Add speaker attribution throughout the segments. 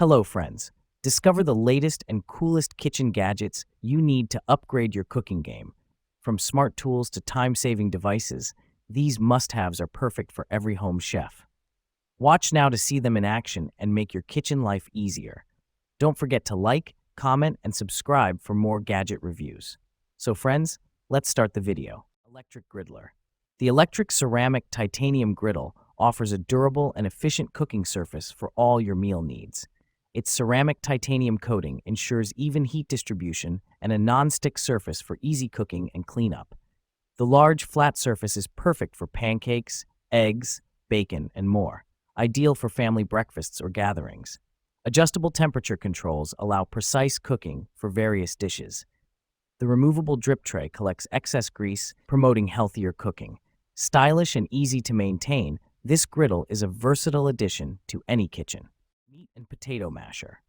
Speaker 1: Hello, friends. Discover the latest and coolest kitchen gadgets you need to upgrade your cooking game. From smart tools to time-saving devices, these must-haves are perfect for every home chef. Watch now to see them in action and make your kitchen life easier. Don't forget to like, comment, and subscribe for more gadget reviews. So friends, let's start the video. Electric Griddler. The electric ceramic titanium griddle offers a durable and efficient cooking surface for all your meal needs. Its ceramic titanium coating ensures even heat distribution and a non-stick surface for easy cooking and cleanup. The large, flat surface is perfect for pancakes, eggs, bacon, and more, ideal for family breakfasts or gatherings. Adjustable temperature controls allow precise cooking for various dishes. The removable drip tray collects excess grease, promoting healthier cooking. Stylish and easy to maintain, this griddle is a versatile addition to any kitchen. Meat and potato masher.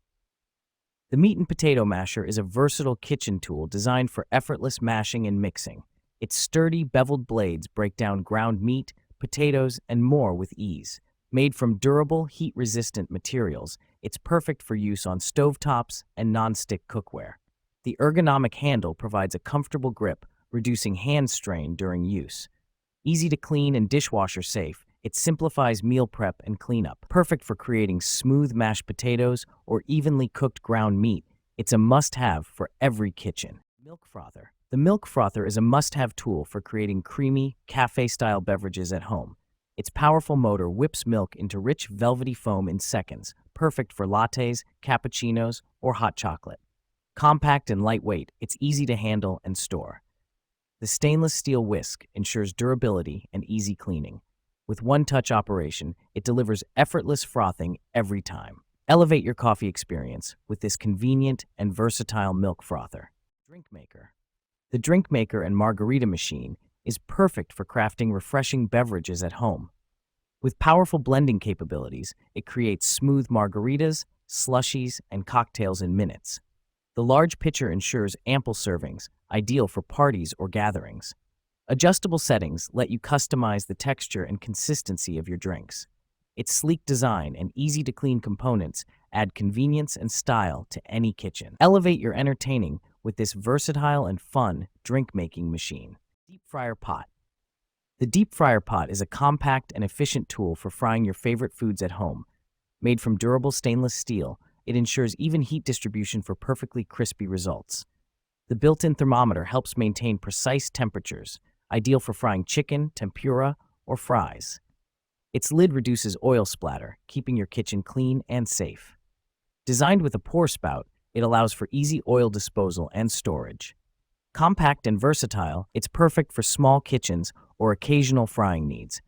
Speaker 1: The meat and potato masher is a versatile kitchen tool designed for effortless mashing and mixing. Its sturdy, beveled blades break down ground meat, potatoes, and more with ease. Made from durable, heat-resistant materials, it's perfect for use on stovetops and non-stick cookware. The ergonomic handle provides a comfortable grip, reducing hand strain during use. Easy to clean and dishwasher safe, it simplifies meal prep and cleanup. Perfect for creating smooth mashed potatoes or evenly cooked ground meat, it's a must-have for every kitchen. Milk frother. The milk frother is a must-have tool for creating creamy, cafe-style beverages at home. Its powerful motor whips milk into rich, velvety foam in seconds, perfect for lattes, cappuccinos, or hot chocolate. Compact and lightweight, it's easy to handle and store. The stainless steel whisk ensures durability and easy cleaning. With one-touch operation, it delivers effortless frothing every time. Elevate your coffee experience with this convenient and versatile milk frother. Drink maker. The drink maker and margarita machine is perfect for crafting refreshing beverages at home. With powerful blending capabilities, it creates smooth margaritas, slushies, and cocktails in minutes. The large pitcher ensures ample servings, ideal for parties or gatherings. Adjustable settings let you customize the texture and consistency of your drinks. Its sleek design and easy-to-clean components add convenience and style to any kitchen. Elevate your entertaining with this versatile and fun drink-making machine. Deep fryer pot. The deep fryer pot is a compact and efficient tool for frying your favorite foods at home. Made from durable stainless steel, it ensures even heat distribution for perfectly crispy results. The built-in thermometer helps maintain precise temperatures, ideal for frying chicken, tempura, or fries. Its lid reduces oil splatter, keeping your kitchen clean and safe. Designed with a pour spout, it allows for easy oil disposal and storage. Compact and versatile, it's perfect for small kitchens or occasional frying needs.